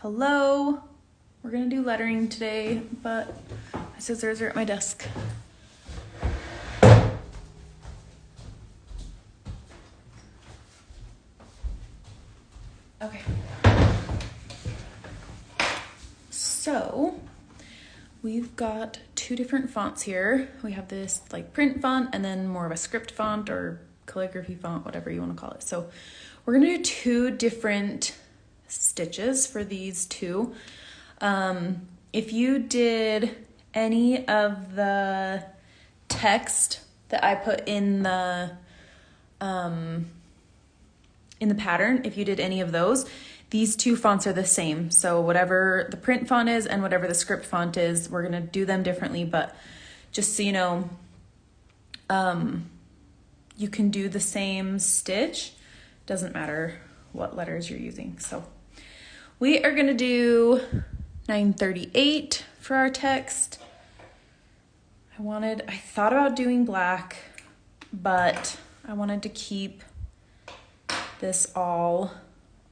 Hello. We're gonna do lettering today, but my scissors are at my desk. Okay. So we've got two different fonts here. We have this like print font and then more of a script font or calligraphy font, whatever you want to call it. So we're gonna do two different stitches for these two. If you did any of the text that I put in the pattern, if you did any of those, these two fonts are the same. So whatever the print font is and whatever the script font is, we're gonna do them differently, but just so you know, you can do the same stitch. Doesn't matter what letters you're using. So we are gonna do 938 for our text. I thought about doing black, but I wanted to keep this all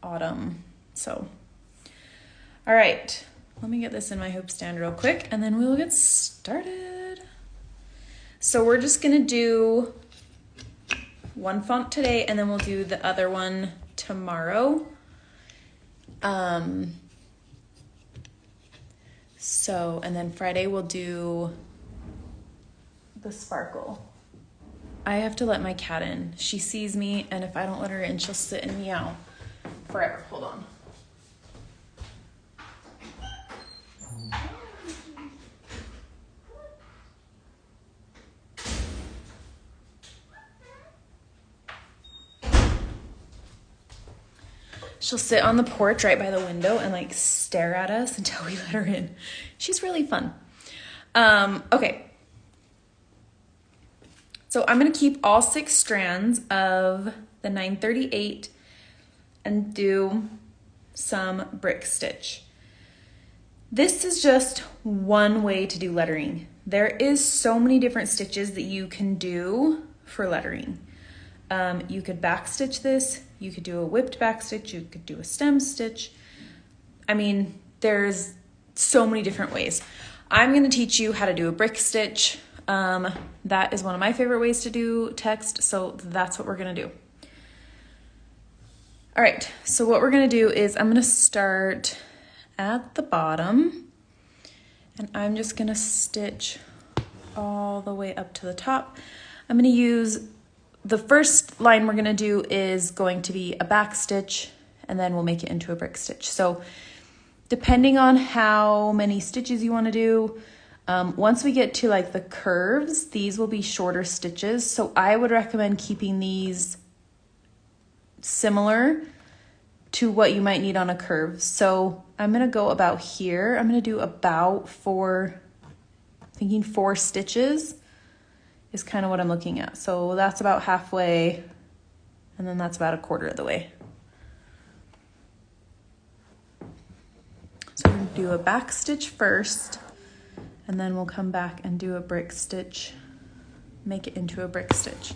autumn. So, all right, let me get this in my hoop stand real quick and then we'll get started. So we're just gonna do one font today and then we'll do the other one tomorrow. And then Friday we'll do the sparkle. I have to let my cat in. She sees me, and if I don't let her in, she'll sit and meow forever. Hold on. She'll sit on the porch right by the window and like stare at us until we let her in. She's really fun. Okay. So I'm gonna keep all 6 strands of the 938 and do some brick stitch. This is just one way to do lettering. There is so many different stitches that you can do for lettering. You could back stitch this, you could do a whipped back stitch, you could do a stem stitch. I mean, there's so many different ways. I'm gonna teach you how to do a brick stitch. That is one of my favorite ways to do text, so that's what we're gonna do. All right, so what we're gonna do is I'm gonna start at the bottom and I'm just gonna stitch all the way up to the top. I'm gonna use, the first line we're gonna do is going to be a back stitch and then we'll make it into a brick stitch. So depending on how many stitches you wanna do, once we get to like the curves, these will be shorter stitches. So I would recommend keeping these similar to what you might need on a curve. So I'm gonna go about here. I'm gonna do about 4 stitches is kind of what I'm looking at. So that's about halfway, and then that's about a quarter of the way. So we're gonna do a back stitch first, and then we'll come back and do a brick stitch, make it into a brick stitch.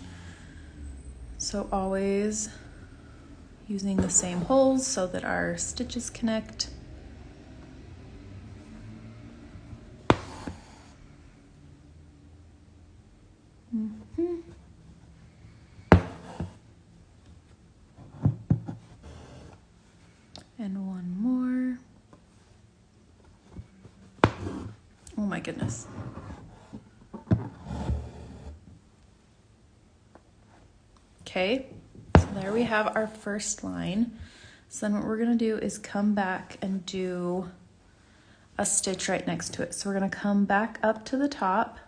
So always using the same holes so that our stitches connect. And one more. Oh my goodness. Okay, so there we have our first line. So then what we're gonna do is come back and do a stitch right next to it. So we're gonna come back up to the top.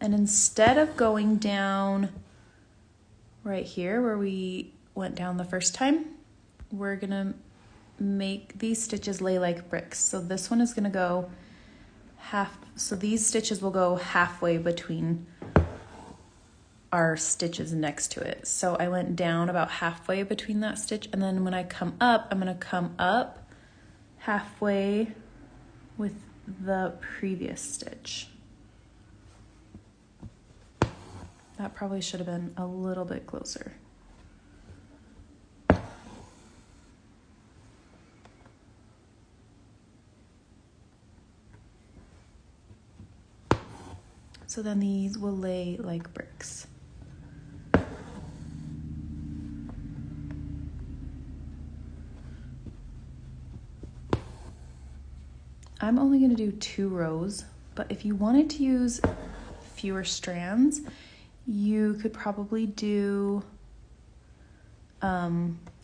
And instead of going down right here where we went down the first time, we're gonna make these stitches lay like bricks. So this one is gonna go so these stitches will go halfway between our stitches next to it. So I went down about halfway between that stitch, and then when I come up, I'm gonna come up halfway with the previous stitch. That probably should have been a little bit closer. So then these will lay like bricks. I'm only going to do 2 rows, but if you wanted to use fewer strands, you could probably do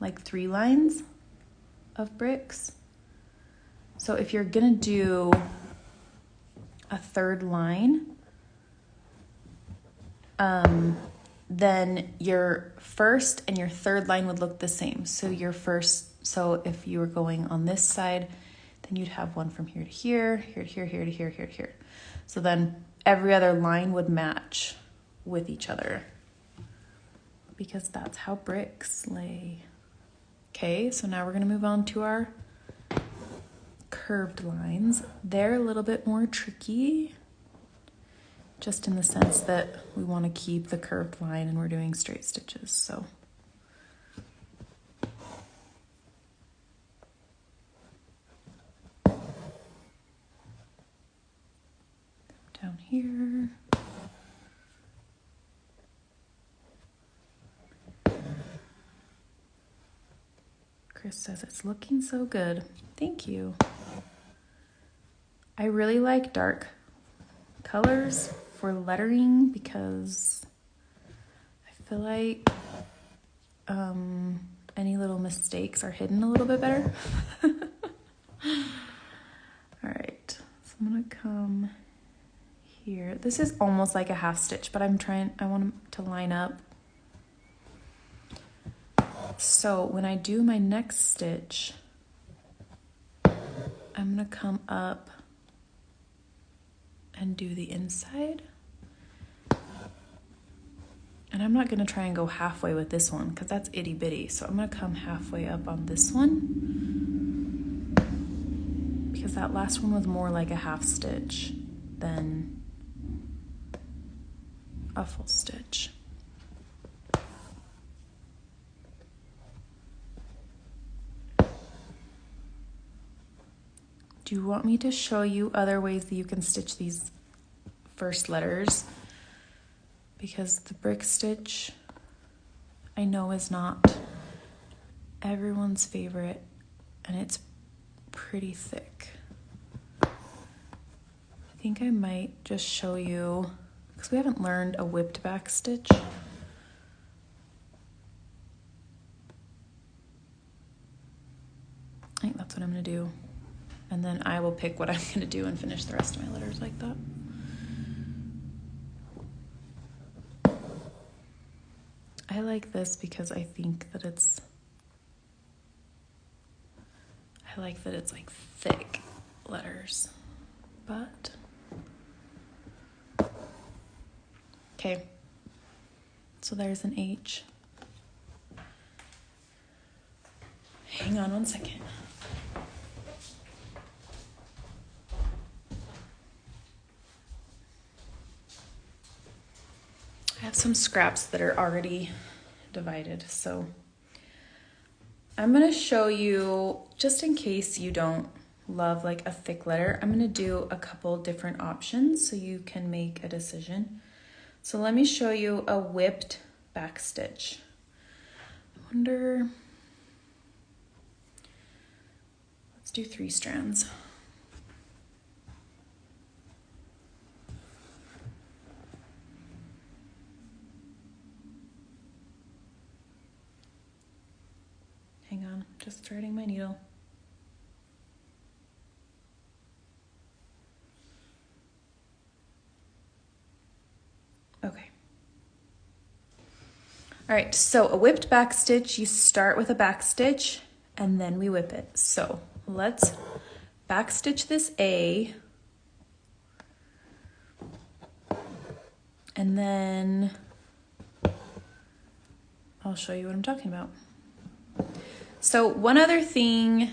like 3 lines of bricks. So if you're going to do a 3rd line, then your first and your 3rd line would look the same. So if you were going on this side, then you'd have one from here to here, here to here, here to here, here to here. So then every other line would match with each other because that's how bricks lay. Okay, so now we're gonna move on to our curved lines. They're a little bit more tricky, just in the sense that we want to keep the curved line and we're doing straight stitches. So down here. Chris says it's looking so good. Thank you. I really like dark colors for lettering because I feel like any little mistakes are hidden a little bit better. All right, so I'm gonna come here. This is almost like a half stitch, but I want them to line up. So when I do my next stitch, I'm gonna come up and do the inside. And I'm not gonna try and go halfway with this one because that's itty bitty. So I'm gonna come halfway up on this one because that last one was more like a half stitch than a full stitch. Do you want me to show you other ways that you can stitch these first letters? Because the brick stitch, I know, is not everyone's favorite, and it's pretty thick. I think I might just show you, because we haven't learned a whipped back stitch. I think that's what I'm gonna do. And then I will pick what I'm gonna do and finish the rest of my letters like that. I like this because I think that it's like thick letters, but okay. So there's an H. Hang on one second. I have some scraps that are already divided, so I'm gonna show you, just in case you don't love like a thick letter, I'm gonna do a couple different options so you can make a decision. So let me show you a whipped back stitch. I wonder, let's do 3 strands. Hang on, just threading my needle. Okay. All right, so a whipped back stitch, you start with a back stitch and then we whip it. So let's back stitch this A, and then I'll show you what I'm talking about. So one other thing,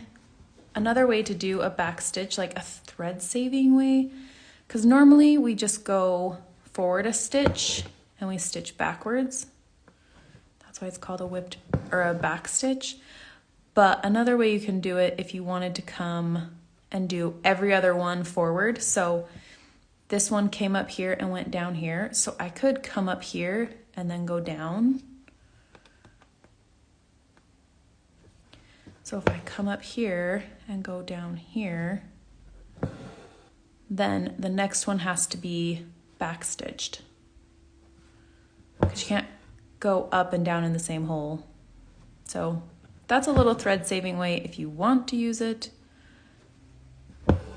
another way to do a back stitch, like a thread saving way, because normally we just go forward a stitch and we stitch backwards. That's why it's called a whipped or a back stitch. But another way you can do it if you wanted to come and do every other one forward. So this one came up here and went down here. So I could come up here and then go down. So if I come up here and go down here, then the next one has to be backstitched. Because you can't go up and down in the same hole. So that's a little thread saving way if you want to use it.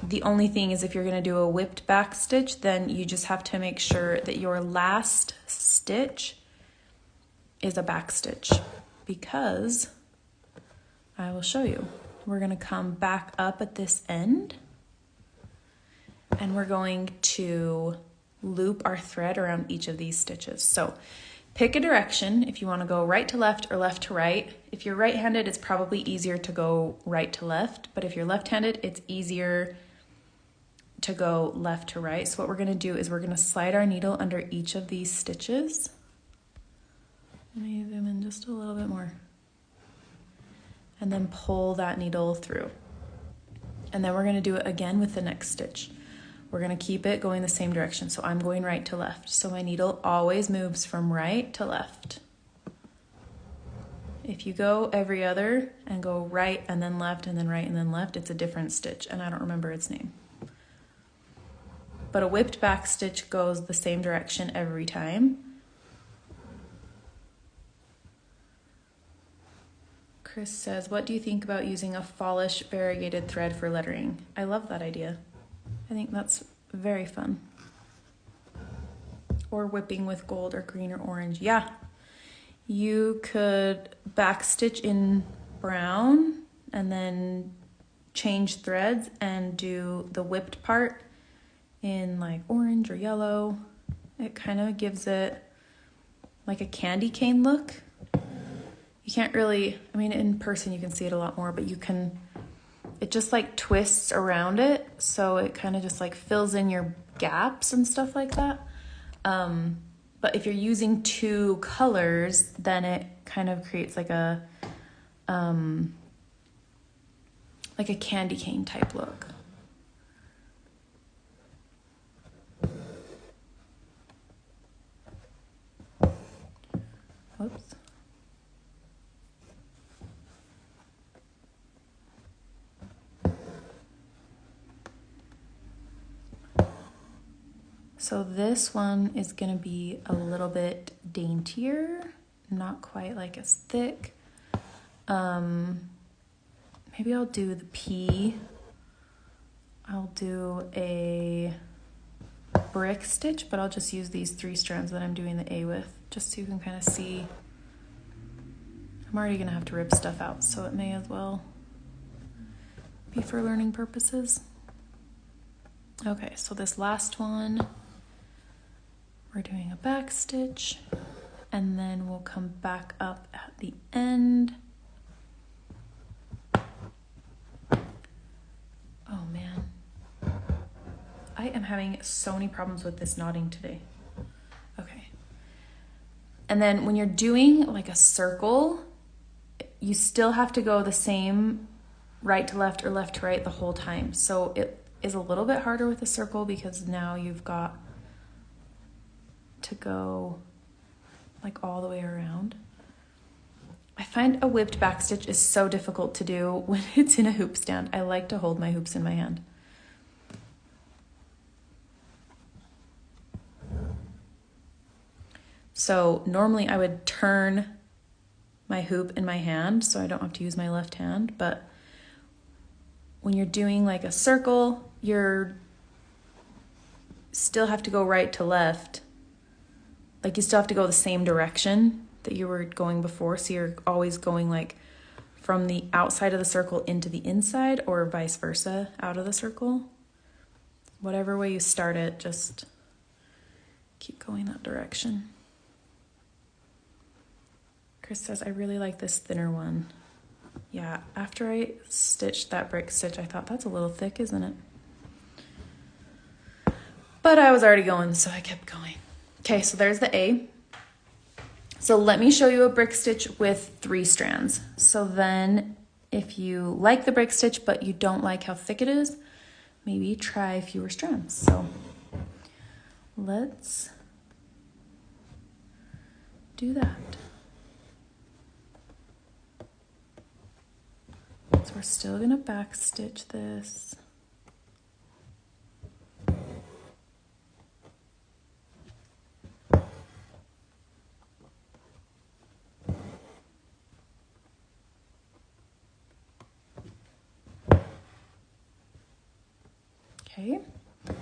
The only thing is if you're going to do a whipped back stitch, then you just have to make sure that your last stitch is a back stitch, because I will show you. We're going to come back up at this end and we're going to loop our thread around each of these stitches. So pick a direction if you want to go right to left or left to right. If you're right-handed, it's probably easier to go right to left, but if you're left-handed, it's easier to go left to right. So what we're going to do is we're going to slide our needle under each of these stitches. Let me zoom in just a little bit more. And then pull that needle through. And then we're going to do it again with the next stitch. We're going to keep it going the same direction. So I'm going right to left. So my needle always moves from right to left. If you go every other and go right and then left and then right and then left, it's a different stitch, and I don't remember its name. But a whipped back stitch goes the same direction every time. Chris says, what do you think about using a fallish variegated thread for lettering? I love that idea. I think that's very fun. Or whipping with gold or green or orange. Yeah, you could backstitch in brown and then change threads and do the whipped part in like orange or yellow. It kind of gives it like a candy cane look. You can't really, I mean, in person you can see it a lot more, but you can, it just like twists around it. So it kind of just like fills in your gaps and stuff like that. But if you're using two colors, then it kind of creates like a candy cane type look. Whoops. So this one is going to be a little bit daintier, not quite like as thick. Maybe I'll do the P. I'll do a brick stitch, but I'll just use these 3 strands that I'm doing the A with, just so you can kind of see. I'm already going to have to rip stuff out, so it may as well be for learning purposes. Okay, so this last one, we're doing a back stitch, and then we'll come back up at the end. Oh man, I am having so many problems with this knotting today. Okay. And then when you're doing like a circle, you still have to go the same right to left or left to right the whole time. So it is a little bit harder with a circle because now you've got to go like all the way around. I find a whipped back stitch is so difficult to do when it's in a hoop stand. I like to hold my hoops in my hand. So normally I would turn my hoop in my hand so I don't have to use my left hand, but when you're doing like a circle, you're still have to go right to left. Like you still have to go the same direction that you were going before. So you're always going like from the outside of the circle into the inside, or vice versa, out of the circle. Whatever way you start it, just keep going that direction. Chris says, I really like this thinner one. Yeah, after I stitched that brick stitch, I thought that's a little thick, isn't it? But I was already going, so I kept going. Okay, so there's the A. So let me show you a brick stitch with 3 strands. So then if you like the brick stitch, but you don't like how thick it is, maybe try fewer strands. So let's do that. So we're still gonna back stitch this. Okay, then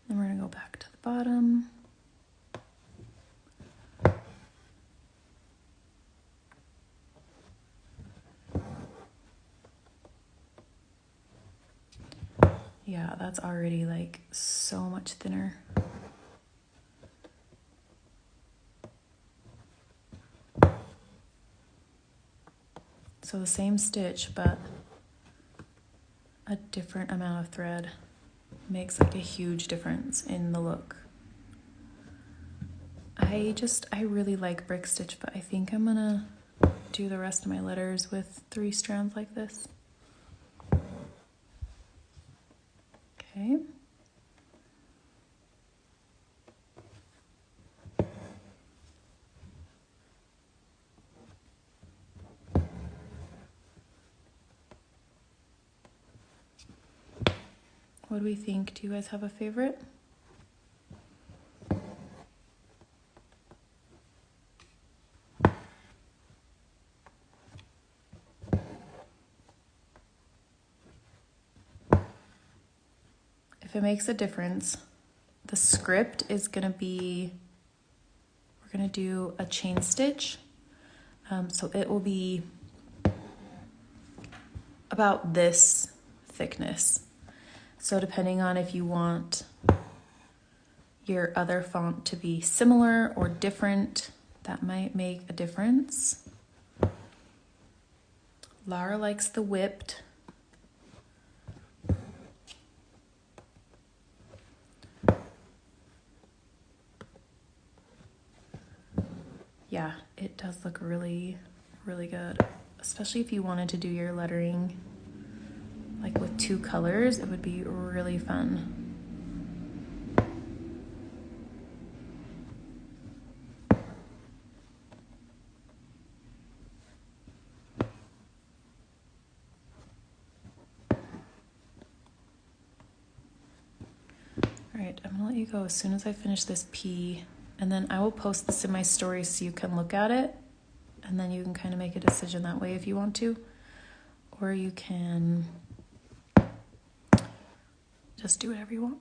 we're gonna go back to the bottom. Yeah, that's already like so much thinner. So the same stitch, but a different amount of thread makes like a huge difference in the look. I really like brick stitch, but I think I'm gonna do the rest of my letters with 3 strands like this. Okay. What do we think? Do you guys have a favorite? If it makes a difference, the script is gonna be, we're gonna do a chain stitch. So it will be about this thickness. So depending on if you want your other font to be similar or different, that might make a difference. Lara likes the whipped. Yeah, it does look really, really good. Especially if you wanted to do your lettering like with 2 colors, it would be really fun. All right, I'm gonna let you go as soon as I finish this P, and then I will post this in my stories so you can look at it, and then you can kind of make a decision that way if you want to, or you can just do whatever you want.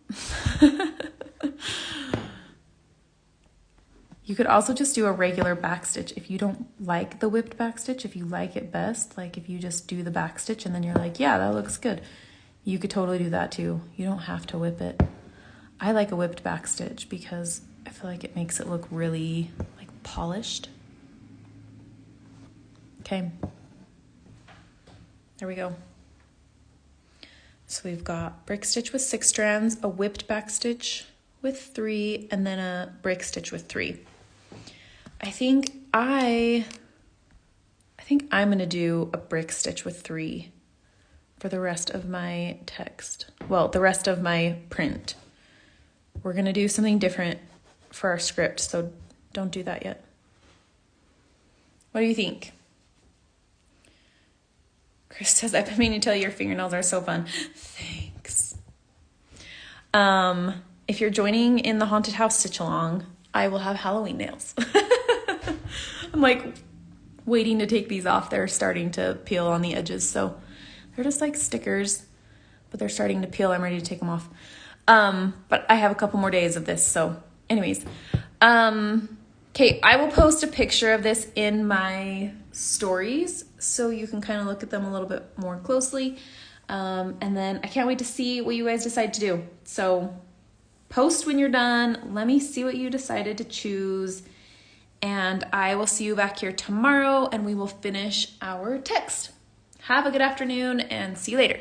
You could also just do a regular back stitch if you don't like the whipped back stitch. If you like it best, like if you just do the back stitch and then you're like, yeah, that looks good, you could totally do that too. You don't have to whip it. I like a whipped back stitch because I feel like it makes it look really like polished. Okay, there we go. So we've got brick stitch with 6 strands, a whipped back stitch with 3, and then a brick stitch with 3. I think I'm gonna do a brick stitch with 3 for the rest of my text. Well, the rest of my print. We're gonna do something different for our script, so don't do that yet. What do you think? Chris says, I've been meaning to tell you your fingernails are so fun. Thanks. If you're joining in the Haunted House Stitchalong, I will have Halloween nails. I'm like waiting to take these off. They're starting to peel on the edges, so they're just like stickers, but they're starting to peel. I'm ready to take them off. But I have a couple more days of this, so anyways. Okay, I will post a picture of this in my stories so you can kind of look at them a little bit more closely. And then I can't wait to see what you guys decide to do. So post when you're done. Let me see what you decided to choose. And I will see you back here tomorrow and we will finish our text. Have a good afternoon and see you later.